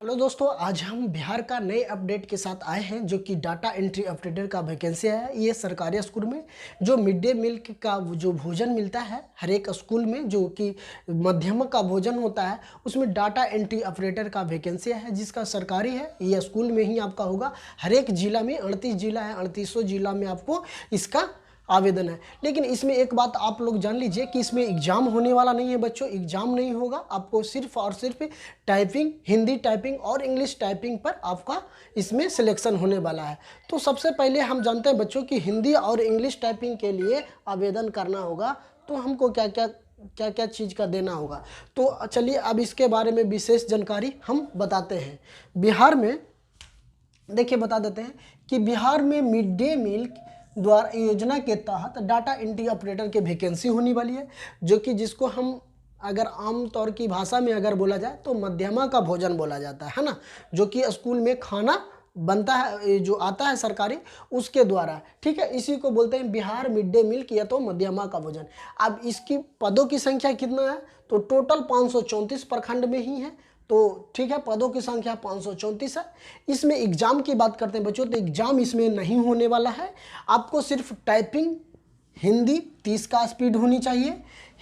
Hello दोस्तों, आज हम बिहार का नए अपडेट के साथ आए हैं जो कि डाटा एंट्री ऑपरेटर का वैकेंसी है। ये सरकारी स्कूल में जो मिड डे मील का जो भोजन मिलता है हर एक स्कूल में, जो कि मध्यम का भोजन होता है, उसमें डाटा एंट्री ऑपरेटर का वैकेंसी है जिसका सरकारी है। ये स्कूल में ही आपका होगा। हर एक जिला में 38 जिला है, 3800 जिला में आपको इसका आवेदन है। लेकिन इसमें एक बात आप लोग जान लीजिए कि इसमें एग्जाम होने वाला नहीं है बच्चों। एग्जाम नहीं होगा, आपको सिर्फ और सिर्फ टाइपिंग, हिंदी टाइपिंग और इंग्लिश टाइपिंग पर आपका इसमें सिलेक्शन होने वाला है। तो सबसे पहले हम जानते हैं बच्चों कि हिंदी और इंग्लिश टाइपिंग के लिए आवेदन करना होगा तो हमको क्या क्या चीज़ का देना होगा। तो चलिए अब इसके बारे में विशेष जानकारी हम बताते हैं। बिहार में देखिए बता देते हैं कि बिहार में मिड डे मील द्वारा योजना के तहत डाटा एंट्री ऑपरेटर की वैकेंसी होने वाली है, जो कि जिसको हम अगर आम तौर की भाषा में अगर बोला जाए तो मध्यमा का भोजन बोला जाता है ना, जो कि स्कूल में खाना बनता है, जो आता है सरकारी, उसके द्वारा। ठीक है, इसी को बोलते हैं बिहार मिड डे मील या तो मध्यमा का भोजन। अब इसकी पदों की संख्या कितना है, तो टोटल 534 प्रखंड में ही है। तो ठीक है, पदों की संख्या 534 है। इसमें एग्जाम की बात करते हैं बच्चों, तो एग्जाम इसमें नहीं होने वाला है। आपको सिर्फ टाइपिंग हिंदी 30 का स्पीड होनी चाहिए,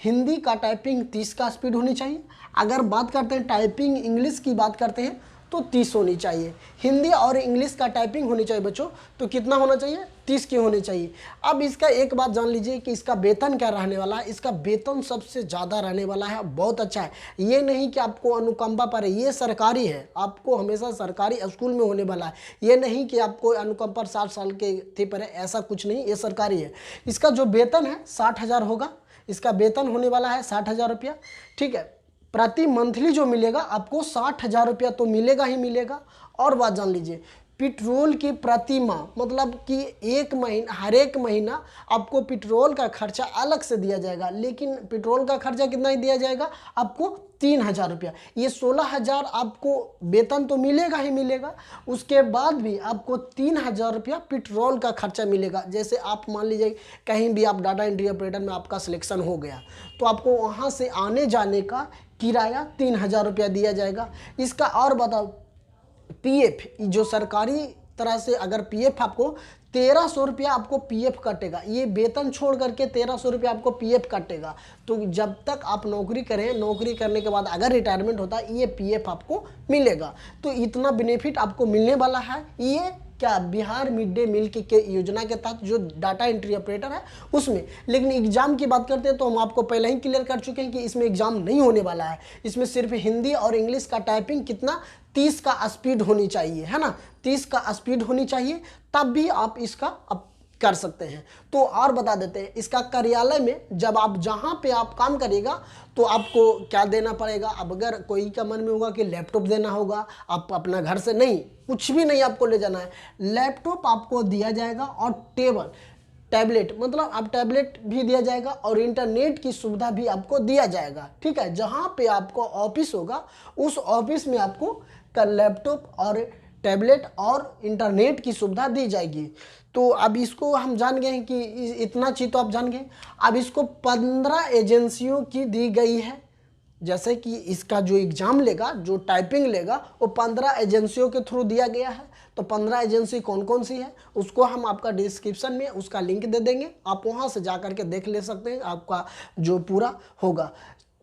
हिंदी का टाइपिंग 30 का स्पीड होनी चाहिए। अगर बात करते हैं टाइपिंग इंग्लिश की बात करते हैं तो 30 होनी चाहिए। हिंदी और इंग्लिश का टाइपिंग होनी चाहिए बच्चों, तो कितना होना चाहिए, 30 की होनी चाहिए। अब इसका एक बात जान लीजिए कि इसका वेतन क्या रहने वाला है। इसका वेतन सबसे ज़्यादा रहने वाला है, बहुत अच्छा है। ये नहीं कि आपको अनुकंपा पर है, ये सरकारी है, आपको हमेशा सरकारी स्कूल में होने वाला है। ये नहीं कि आपको अनुकंपा 60 साल के थे पर है, ऐसा कुछ नहीं, ये सरकारी है। इसका जो वेतन है 60,000 होगा। इसका वेतन होने वाला है 60,000 रुपया। ठीक है, प्रति मंथली जो मिलेगा आपको 60,000 रुपया तो मिलेगा ही मिलेगा। और बात जान लीजिए, पेट्रोल की प्रति माह, मतलब कि हर एक महीना आपको पेट्रोल का खर्चा अलग से दिया जाएगा। लेकिन पेट्रोल का खर्चा कितना ही दिया जाएगा आपको, 3,000 रुपया। ये 16,000 आपको वेतन तो मिलेगा ही मिलेगा, उसके बाद भी आपको 3,000 रुपया पेट्रोल का खर्चा मिलेगा। जैसे आप मान लीजिए कहीं भी आप डाटा एंट्री ऑपरेटर में आपका सिलेक्शन हो गया, तो आपको वहाँ से आने जाने का किराया 3,000 रुपया दिया जाएगा। इसका और बताओ, पीएफ, जो सरकारी तरह से अगर पीएफ आपको 1,300 रुपया आपको पीएफ कटेगा। ये वेतन छोड़ करके 1,300 रुपया आपको पीएफ कटेगा। तो जब तक आप नौकरी करें, नौकरी करने के बाद अगर रिटायरमेंट होता है, ये पीएफ आपको मिलेगा। तो इतना बेनिफिट आपको मिलने वाला है। ये क्या बिहार मिड डे मील के योजना के तहत जो डाटा एंट्री ऑपरेटर है उसमें। लेकिन एग्जाम की बात करते हैं तो हम आपको पहले ही क्लियर कर चुके हैं कि इसमें एग्जाम नहीं होने वाला है। इसमें सिर्फ हिंदी और इंग्लिश का टाइपिंग कितना, 30 का स्पीड होनी चाहिए, है ना, 30 का स्पीड होनी चाहिए, तब भी आप इसका कर सकते हैं। तो और बता देते हैं, इसका कार्यालय में जब आप जहाँ पे आप काम करिएगा तो आपको क्या देना पड़ेगा। अब अगर कोई का मन में होगा कि लैपटॉप देना होगा, आप अपना घर से नहीं, कुछ भी नहीं आपको ले जाना है, लैपटॉप आपको दिया जाएगा और टैबलेट, मतलब आप टैबलेट भी दिया जाएगा और इंटरनेट की सुविधा भी आपको दिया जाएगा। ठीक है, जहाँ पे आपको ऑफिस होगा उस ऑफिस में आपको लैपटॉप और टैबलेट और इंटरनेट की सुविधा दी जाएगी। तो अब इसको हम जान गए हैं कि इतना चीज़ तो आप जान गए। अब इसको 15 एजेंसियों की दी गई है। जैसे कि इसका जो एग्ज़ाम लेगा, जो टाइपिंग लेगा, वो 15 एजेंसियों के थ्रू दिया गया है। तो 15 एजेंसी कौन कौन सी है उसको हम आपका डिस्क्रिप्शन में उसका लिंक दे देंगे, आप वहाँ से जा करके देख ले सकते हैं। आपका जो पूरा होगा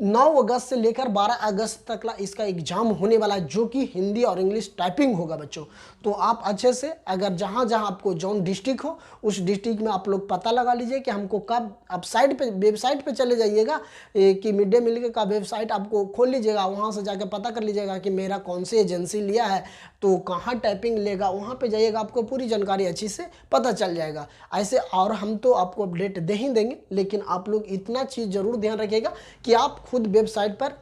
9 अगस्त से लेकर 12 अगस्त तक ला इसका एग्जाम होने वाला है, जो कि हिंदी और इंग्लिश टाइपिंग होगा बच्चों। तो आप अच्छे से अगर जहाँ जहाँ आपको जौन डिस्ट्रिक्ट हो उस डिस्ट्रिक्ट में आप लोग पता लगा लीजिए कि हमको कब, आप वेबसाइट पे चले जाइएगा कि मिड डे मील का वेबसाइट आपको खोल लीजिएगा, वहाँ से जाकर पता कर लीजिएगा कि मेरा कौन सी एजेंसी लिया है, तो कहाँ टाइपिंग लेगा, वहाँ पे जाइएगा, आपको पूरी जानकारी अच्छी से पता चल जाएगा। ऐसे और हम तो आपको अपडेट दे ही देंगे, लेकिन आप लोग इतना चीज़ ज़रूर ध्यान रखिएगा कि आप खुद वेबसाइट पर,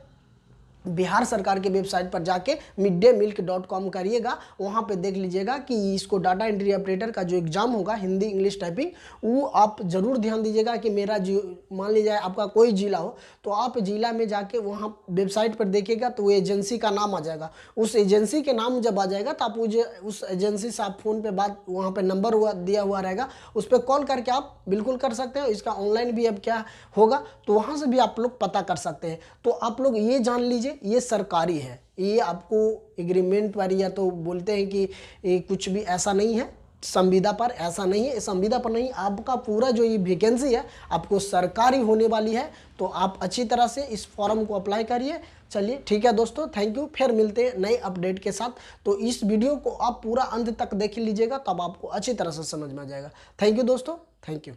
बिहार सरकार के वेबसाइट पर जाके middaymilk.com करिएगा, वहाँ पे देख लीजिएगा कि इसको डाटा एंट्री ऑपरेटर का जो एग्ज़ाम होगा हिंदी इंग्लिश टाइपिंग, वो आप ज़रूर ध्यान दीजिएगा कि मेरा जो, मान लीजिए आपका कोई ज़िला हो तो आप ज़िला में जाके वहाँ वेबसाइट पर देखिएगा तो वो एजेंसी का नाम आ जाएगा। उस एजेंसी के नाम जब आ जाएगा तो आप उस एजेंसी से आप फ़ोन पर बात, वहाँ पर नंबर दिया हुआ रहेगा, उस पर कॉल करके आप बिल्कुल कर सकते हो। इसका ऑनलाइन भी अब क्या होगा तो वहाँ से भी आप लोग पता कर सकते हैं। तो आप लोग ये जान लीजिए ये सरकारी है, ये आपको एग्रीमेंट पर या तो बोलते हैं कि ये कुछ भी ऐसा नहीं है, संविदा पर ऐसा नहीं है, संविदा पर नहीं, आपका पूरा जो ये वैकेंसी है आपको सरकारी होने वाली है। तो आप अच्छी तरह से इस फॉर्म को अप्लाई करिए। चलिए ठीक है दोस्तों, थैंक यू। फिर मिलते हैं नए अपडेट के साथ। तो इस वीडियो को आप पूरा अंत तक देख लीजिएगा, तब आपको अच्छी तरह से समझ में आ जाएगा। थैंक यू दोस्तों, थैंक यू।